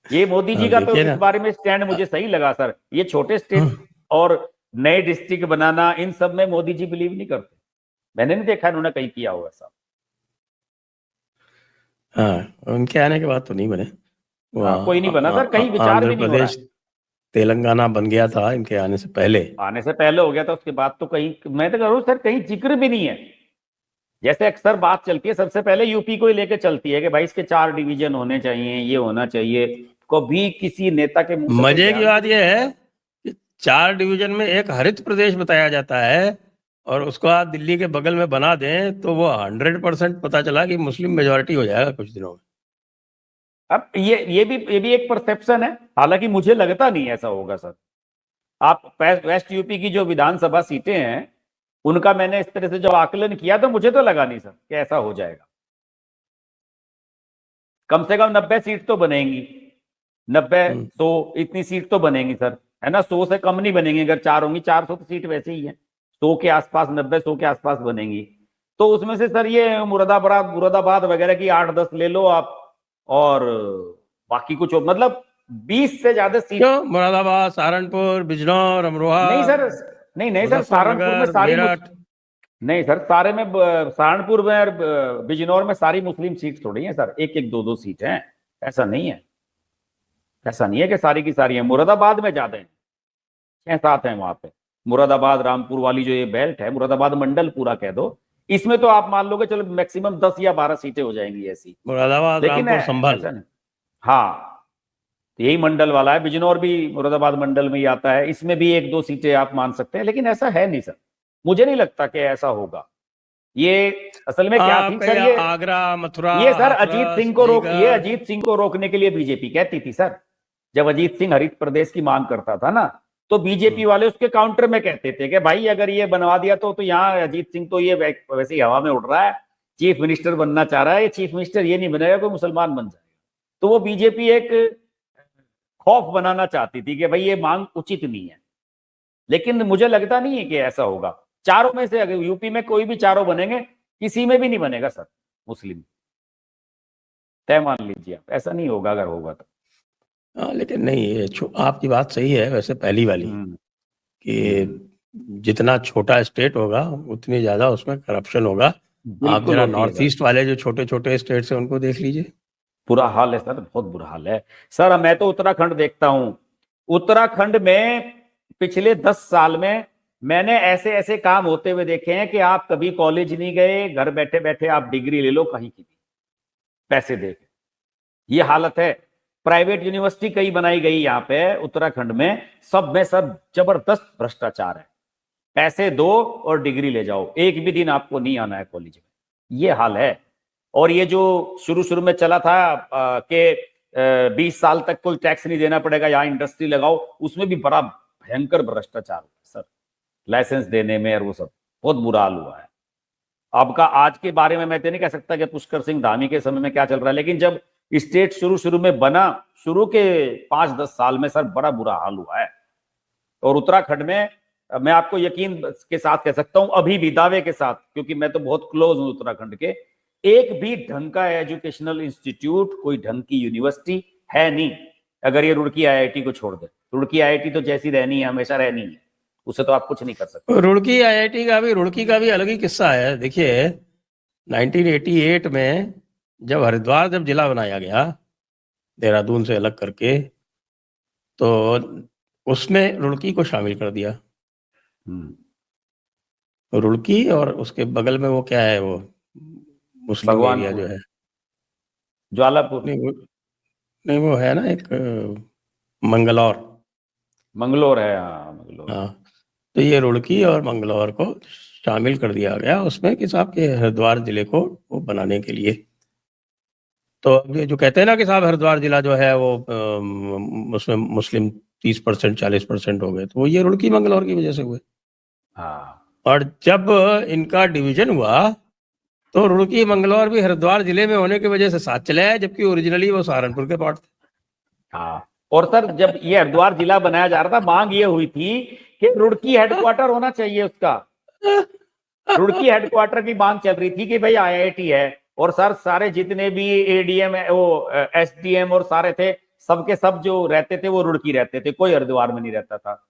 ये मोदी जी का तो देखिए इस ना, बारे में स्टैंड मुझे सही लगा सर। ये छोटे स्टेट और नए डिस्ट्रिक्ट बनाना, इन सब में मोदी जी बिलीव नहीं करते। मैंने नहीं देखा इन्होंने कहीं किया हुआ ऐसा। हाँ, उनके आने के बाद तो नहीं बने। वो हाँ, कोई नहीं बना सर, कहीं विचार आंध्र भी नहीं हो रहा प्रदेश है। तेलंगाना बन गया था इनके आने से पहले। आने से पहले हो गया था, उसके बाद तो कहीं, मैं तो कह रहा हूं सर, कहीं जिक्र भी नहीं है। जैसे अक्सर बात चलती है, सबसे पहले यूपी को ही लेकर चलती है कि भाई इसके 4 डिवीजन होने चाहिए, ये होना चाहिए। कभी किसी नेता के मुंह से कोई मजे की बयान तो बात नहीं। यह है कि 4 डिवीजन में एक हरित प्रदेश बताया जाता है, और उसको आप दिल्ली के बगल में बना दें तो वो 100% पता चला कि मुस्लिम मेजोरिटी हो जाएगा कुछ दिनों में। अब ये भी एक परसेप्शन है, हालांकि मुझे लगता नहीं ऐसा होगा सर। आप वेस्ट यूपी की जो विधानसभा सीटें हैं, उनका मैंने इस तरह से जब आकलन किया तो मुझे तो लगा नहीं सर कि ऐसा हो जाएगा। कम से कम 90 सीट तो बनेंगी, 90 हम्म। 100 इतनी सीट तो बनेंगी सर, है ना। 100 से कम नहीं बनेंगी, अगर 4 होंगी, 400 तो सीट वैसे ही है। 100 के आसपास, 90 100 के आसपास बनेंगी। तो उसमें से सर ये मुरादाबाद मुरादाबाद वगैरह की 8-10 ले लो आप, और बाकी कुछ मतलब 20 से ज्यादा सीट। क्यों, मुरादाबाद, सहारनपुर, बिजनौर, अमरोहा, नहीं सर, नहीं नहीं सर, सहारनपुर में मुजफ्फरनगर, सारी मेरठ। नहीं सर, सारे में सहारनपुर में और बिजनौर में सारी मुस्लिम सीट थोड़ी है सर, एक एक दो दो सीट हैं। ऐसा नहीं है, ऐसा नहीं है कि सारी की सारी है। मुरादाबाद में ज्यादा है, 6-7 है वहां पे। मुरादाबाद रामपुर वाली जो ये बेल्ट है, मुरादाबाद मंडल पूरा कह दो, इसमें तो आप मान लोगे चलो मैक्सिमम 10 या 12 सीटें हो जाएंगी ऐसी। मुरादाबाद, लेकिन रामपुर, संभल। ऐसा नहीं। हाँ, तो यही मंडल वाला है, बिजनौर भी मुरादाबाद मंडल में ही आता है, इसमें भी 1-2 सीटें आप मान सकते हैं, लेकिन ऐसा है नहीं सर। मुझे नहीं लगता कि ऐसा होगा। ये असल में क्या थी आपका सर, या ये आगरा, मथुरा, ये सर अजीत हाथरस, सिंह को रोक ये अलीगढ़। अजीत सिंह को रोकने के लिए बीजेपी कहती थी सर। जब अजीत सिंह हरित प्रदेश की मांग करता था ना, तो बीजेपी वाले उसके काउंटर में कहते थे कि भाई अगर ये बनवा दिया तो यहाँ अजीत सिंह तो ये वैसे ही हवा में उड़ रहा है, चीफ मिनिस्टर बनना चाह रहा है, ये चीफ मिनिस्टर ये नहीं बनेगा, कोई मुसलमान बन जाएगा। तो वो बीजेपी एक खौफ बनाना चाहती थी कि भाई ये मांग उचित नहीं है। लेकिन मुझे लगता नहीं है कि ऐसा होगा। चारों में से अगर यूपी में कोई भी चारों बनेंगे, किसी में भी नहीं बनेगा सर मुस्लिम, तय मान लीजिए आप। ऐसा नहीं होगा, अगर होगा तो। हाँ, लेकिन नहीं, ये आपकी बात सही है वैसे, पहली वाली, हम्म। कि जितना छोटा स्टेट होगा उतनी ज्यादा उसमें करप्शन होगा। आप बिल्कुल जरा होती है नॉर्थ सर। ईस्ट वाले जो छोटे छोटे स्टेट्स हैं उनको देख लीजिए। बुरा हाल है सर, बहुत बुरा हाल है सर। मैं तो उत्तराखंड देखता हूं, उत्तराखंड में पिछले 10 साल में मैंने ऐसे ऐसे काम होते हुए देखे हैं कि आप कभी कॉलेज नहीं गए, घर बैठे बैठे आप डिग्री ले लो कहीं की भी, पैसे दे के। ये हालत है। प्राइवेट यूनिवर्सिटी कई बनाई गई यहाँ पे उत्तराखंड में, सब में सब जबरदस्त भ्रष्टाचार है। पैसे दो और डिग्री ले जाओ, एक भी दिन आपको नहीं आना है कॉलेज में, ये हाल है। और ये जो शुरू शुरू में चला था कि 20 साल तक कोई टैक्स नहीं देना पड़ेगा, यहाँ इंडस्ट्री लगाओ, उसमें भी बड़ा भयंकर भ्रष्टाचार हुआ सर, लाइसेंस देने में, और वो सब बहुत बुरा हाल हुआ है। आपका आज के बारे में मैं तो नहीं कह सकता कि पुष्कर सिंह धामी के समय में क्या चल रहा है, लेकिन जब स्टेट शुरू शुरू में बना, शुरू के 5-10 साल में सर बड़ा बुरा हाल हुआ है। और उत्तराखंड में मैं आपको यकीन के साथ कह सकता हूं, अभी भी दावे के साथ, क्योंकि मैं तो बहुत क्लोज हूं उत्तराखंड के, एक भी ढंग का एजुकेशनल इंस्टीट्यूट, कोई ढंग की यूनिवर्सिटी है नहीं। अगर ये रुड़की आईआईटी को छोड़ दे, रुड़की आईआईटी तो जैसी रहनी है हमेशा रहनी है, उससे तो आप कुछ नहीं कर सकते। रुड़की का भी अलग ही किस्सा है। देखिए, 1988 में जब हरिद्वार जब जिला बनाया गया देहरादून से अलग करके, तो उसमें रुड़की को शामिल कर दिया। रुड़की और उसके बगल में वो क्या है, वो मुस्लिम एरिया जो भगवानपुर, है। ज्वालापुर, नहीं वो, नहीं वो है ना एक मंगलौर। मंगलोर है, हाँ मंगलोर। हाँ, तो ये रुड़की और मंगलौर को शामिल कर दिया गया उसमें कि साहब के हरिद्वार जिले को वो बनाने के लिए। तो अब ये जो कहते हैं ना कि साहब हरिद्वार जिला जो है वो उसमें मुस्लिम 30% 40% हो गए, तो वो ये रुड़की मंगलौर की वजह से हुए। हाँ और जब इनका डिवीजन हुआ तो रुड़की मंगलौर भी हरिद्वार जिले में होने की वजह से साथ चले आए, जबकि ओरिजिनली वो सहारनपुर के पार्ट थे। हाँ। और सर जब ये हरिद्वार जिला बनाया जा रहा था, मांग ये हुई थी कि रुड़की हेडक्वार्टर होना चाहिए उसका। रुड़की हेडक्वार्टर की मांग चल रही थी कि भाई आईआईटी है, और सर सारे जितने भी एडीएम वो एसडीएम और सारे थे, सबके सब जो रहते थे वो रुड़की रहते थे, कोई हरिद्वार में नहीं रहता था,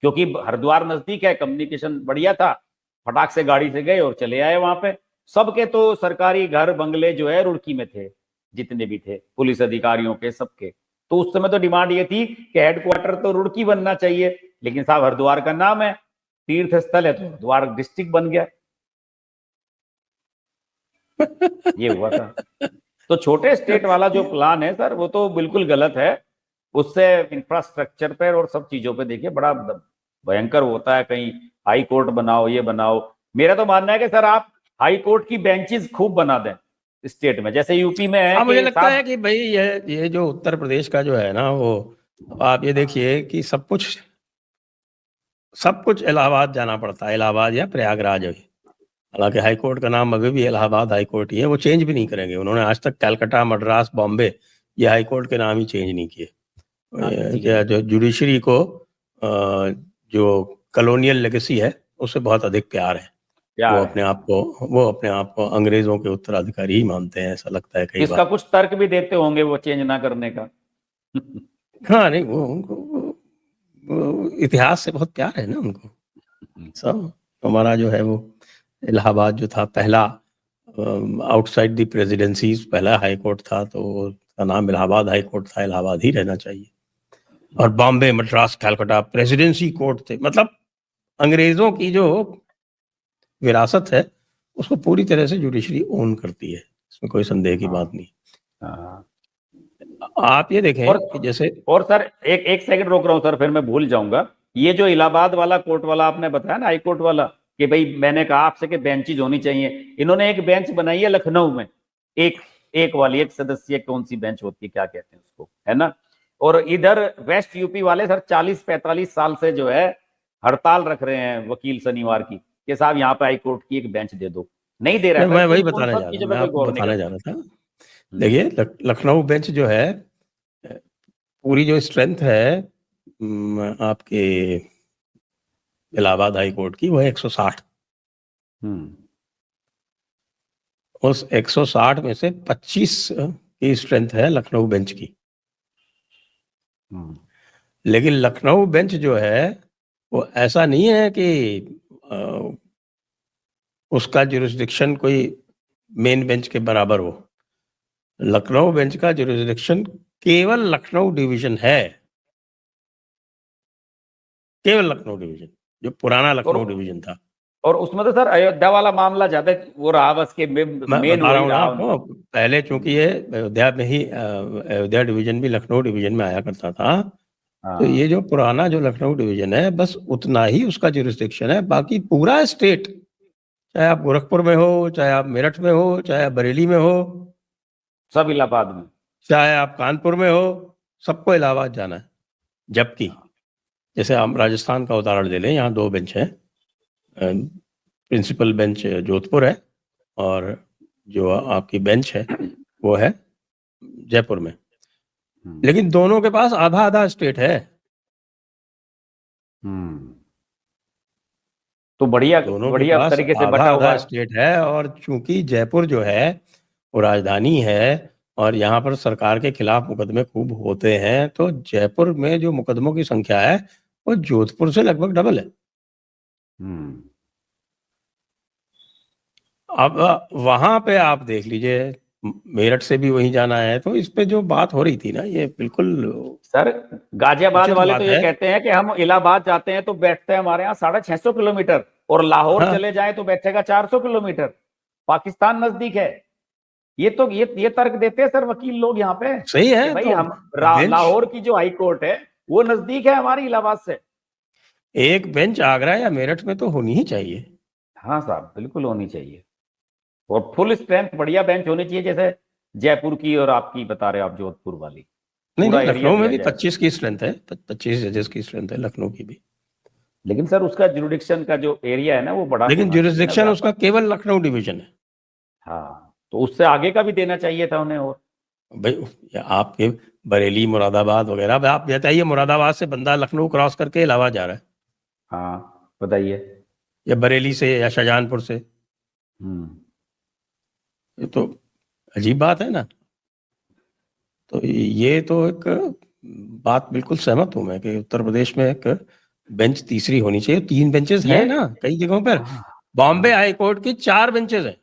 क्योंकि हरिद्वार नजदीक है, कम्युनिकेशन बढ़िया था, फटाक से गाड़ी से गए और चले आए वहां पे। सबके तो सरकारी घर बंगले जो है रुड़की में थे, जितने भी थे पुलिस अधिकारियों के, सबके। तो उस समय तो डिमांड ये थी कि हेडक्वार्टर तो रुड़की बनना चाहिए, लेकिन साहब हरिद्वार का नाम है, तीर्थ स्थल है, तो हरिद्वार डिस्ट्रिक्ट बन गया। ये हुआ था। तो छोटे स्टेट वाला जो प्लान है सर, वो तो बिल्कुल गलत है। उससे इंफ्रास्ट्रक्चर पर और सब चीजों पे देखिए बड़ा भयंकर होता है। कहीं हाई कोर्ट बनाओ, ये बनाओ। मेरा तो मानना है कि सर आप हाई कोर्ट की बेंचेस खूब बना दें स्टेट में, जैसे यूपी में है हाँ, मुझे कि लगता है साहब। कि भाई ये जो उत्तर प्रदेश का जो है ना, वो आप ये देखिए कि सब कुछ इलाहाबाद जाना पड़ता है, इलाहाबाद या प्रयागराज है। हालांकि हाई कोर्ट का नाम अभी भी इलाहाबाद हाई कोर्ट ही है, वो चेंज भी नहीं करेंगे उन्होंने आज तक। कलकत्ता, मद्रास, बॉम्बे, ये हाई कोर्ट के नाम ही चेंज नहीं किए। किसी के या नहीं। जो जुडिशरी को जो कॉलोनियल लेगेसी है उससे बहुत अधिक प्यार है। वो प्यार है। अपने आप को अंग्रेजों के उत्तराधिकारी ही मानते हैं, ऐसा लगता है कई इसका बार। कुछ तर्क भी देते होंगे वो चेंज ना करने का। हाँ, नहीं, वो उनको वो इतिहास से बहुत प्यार है ना उनको। सब हमारा जो है वो इलाहाबाद जो था पहला, आउटसाइड द प्रेसिडेंसी पहला हाई कोर्ट था, तो उसका नाम इलाहाबाद हाई कोर्ट था, इलाहाबाद ही रहना चाहिए। और बॉम्बे, मद्रास, कलकत्ता प्रेसिडेंसी कोर्ट थे, मतलब अंग्रेजों की जो विरासत है उसको पूरी तरह से जुडिशरी ओन करती है, इसमें कोई संदेह की बात नहीं। हाँ। आप ये देखें और कि जैसे और सर एक एक सेकंड रोक रहा हूं सर, फिर मैं भूल जाऊंगा। ये जो इलाहाबाद वाला कोर्ट वाला आपने बताया ना, हाई कोर्ट वाला, कि भाई मैंने कहा आपसे कि बेंचेज होनी चाहिए, इन्होंने एक बेंच बनाई है लखनऊ में, एक एक वाली, एक सदस्यीय कौन सी बेंच होती है, क्या कहते हैं उसको, है ना। और इधर वेस्ट यूपी वाले सर 40-45 साल से जो है हड़ताल रख रहे हैं वकील शनिवार की, कि साहब यहाँ पे हाई कोर्ट की एक बेंच दे दो। नहीं दे रहा है मैं सर, वही क्यों, उन बताने सब जा रहा चीजों हूँ, पे मैं कोई आपको गौर नहीं बताने जा करता। रहा था। देखिए, लखनऊ बेंच जो है, पूरी जो स्ट्रेंथ है आपके इलाहाबाद हाई कोर्ट की, वो है 160। हम्म। उस 160 में से 25 की स्ट्रेंथ है लखनऊ बेंच की। हम्म। लेकिन लखनऊ बेंच जो है वो ऐसा नहीं है कि अ, उसका जुरिस्डिक्शन कोई मेन बेंच के बराबर हो। लखनऊ बेंच का जुरिस्डिक्शन केवल लखनऊ डिवीजन है, केवल लखनऊ डिवीजन, जो पुराना और लखनऊ डिवीजन था। और उसमें तो सर अयोध्या वाला मामला ज्यादा वो रहा, बस के मैं मेन बता रहा वही हूँ ना रहा आपको, उनका। पहले चूंकि ये अयोध्या में ही अयोध्या डिवीजन भी लखनऊ डिवीजन में आया करता था। तो ये हाँ। जो पुराना जो लखनऊ डिवीजन है, बस उतना ही उसका जुरिस्डिक्शन है। बाकी पूरा स्टेट, चाहे आप गोरखपुर में हो, चाहे आप मेरठ में हो, चाहे आप बरेली में हो, सब इलाहाबाद में। चाहे आप कानपुर में हो, सबको इलाहाबाद जाना है। जबकि जैसे हम राजस्थान का उदाहरण ले लें, यहाँ दो बेंच हैं। प्रिंसिपल बेंच जोधपुर है, और जो आपकी बेंच है वो है जयपुर में। हम्म। लेकिन दोनों के पास आधा आधा स्टेट है। हम्म। तो बढ़िया दोनों के बढ़िया पास तरीके से आधा बटा हुआ आधा है। स्टेट है, और चूंकि जयपुर जो है वो राजधानी है, और यहाँ पर सरकार के खिलाफ मुकदमे खूब होते हैं, तो जयपुर में जो मुकदमों की संख्या है वो जोधपुर से लगभग डबल है। हम्म। अब वहां पे आप देख लीजिए, मेरठ से भी वहीं जाना है, तो इस पे जो बात हो रही थी ना, ये बिल्कुल सर गाजियाबाद उचित वाले तो बात ये है। कहते हैं कि हम इलाहाबाद जाते हैं तो बैठते हैं हमारे यहाँ 650 किलोमीटर, और लाहौर हाँ, चले जाए तो बैठेगा 400 किलोमीटर, पाकिस्तान नजदीक है। ये तो ये तर्क देते हैं सर वकील लोग यहाँ पे, सही कि है। भाई तो हम बेंच, लाहौर की जो हाई कोर्ट है वो नजदीक है हमारी इलाहाबाद से। एक बेंच आगरा या मेरठ में तो होनी ही चाहिए। हाँ साहब, बिल्कुल होनी चाहिए। और फुल स्ट्रेंथ बढ़िया बेंच होनी चाहिए, जैसे जयपुर की और आपकी बता रहे हो आप जोधपुर वाली, नहीं पूरा नहीं, एरिया लखनऊ में दिया भी जाए। 25 की स्ट्रेंथ है, 25 जजेस की स्ट्रेंथ है लखनऊ की भी। लेकिन सर उसका जुरिडिक्शन का जो एरिया है ना वो बड़ा लेकिन होना चाहिए ना जुरिस्डिक्शन उसका व्यापार। केवल लखनऊ डिवीजन है। हाँ, तो उससे आगे का भी देना चाहिए था उन्हें। और भाई, या आपके बरेली, मुरादाबाद वगैरह, अब आप बताइए, मुरादाबाद से बंदा लखनऊ क्रॉस करके इलाहाबाद जा रहा है, हाँ बताइए। या बरेली से या शाहजहांपुर से, हम्म। ये तो अजीब बात है ना। तो ये तो एक बात बिल्कुल सहमत हूं मैं कि उत्तर प्रदेश में एक बेंच तीसरी होनी चाहिए। 3 बेंचेस हैं ये ना कई जगहों पर। हाँ बॉम्बे हाँ हाई कोर्ट की 4 बेंचेस हैं।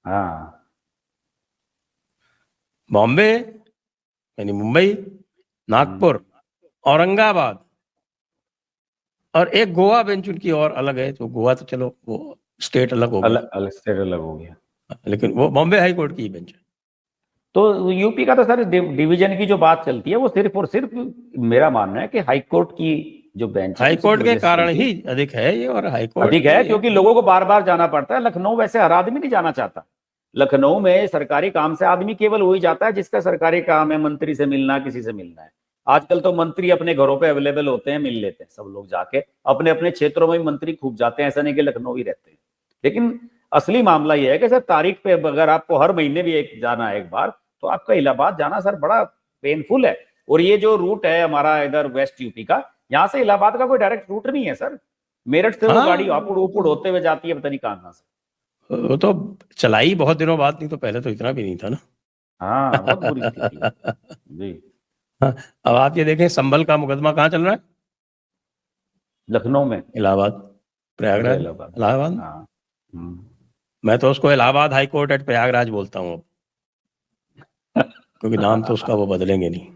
हाँ बॉम्बे यानी मुंबई, नागपुर, औरंगाबाद और एक गोवा बेंच उनकी और अलग है। तो गोवा तो चलो वो स्टेट अलग हो गया, अलग अलग स्टेट अलग हो गया। लेकिन वो बॉम्बे हाई कोर्ट की ही बेंच है। तो यूपी का तो सर डिवीजन की जो बात चलती है वो सिर्फ और सिर्फ, मेरा मानना है कि हाई कोर्ट की जो बेंच है हाई उसी की कोर्ट के वजह से कारण चलती ही है। अधिक है ये। और हाई कोर्ट अधिक है की क्योंकि एक लोगों को बार बार जाना पड़ता है। लखनऊ वैसे हर आदमी नहीं जाना चाहता। लखनऊ में सरकारी काम से आदमी केवल वही जाता है जिसका सरकारी काम है, मंत्री से मिलना, किसी से मिलना है। आजकल तो मंत्री अपने घरों पे अवेलेबल होते हैं, मिल लेते हैं सब लोग जाके। अपने अपने क्षेत्रों में भी मंत्री खूब जाते हैं, ऐसा नहीं कि लखनऊ ही रहते हैं। लेकिन असली मामला यह है कि सर तारीख पे अगर आपको हर महीने भी एक जाना है एक बार, तो आपका इलाहाबाद जाना सर बड़ा पेनफुल है। और ये जो रूट है हमारा इधर वेस्ट यूपी का, यहाँ से इलाहाबाद का कोई डायरेक्ट रूट नहीं है सर। मेरठ से वो गाड़ी हाँ अपुड़ उपुड़ होते हुए जाती है, पता नहीं कहाँ से। वो तो चलाई बहुत दिनों बाद, नहीं तो पहले तो इतना भी नहीं था ना। हाँ बहुत बुरी स्थिति है जी। हाँ, अब आप ये देखें संभल का मुकदमा कहाँ चल रहा है? लखनऊ में। इलाहाबाद, अच्छा प्रयागराज, इलाहाबाद। इलाहाबाद। हाँ। हम्म। मैं तो उसको Allahabad high court at Prayagraj बोलता हूँ अब, क्योंकि नाम तो उसका वो बदलेंगे नहीं।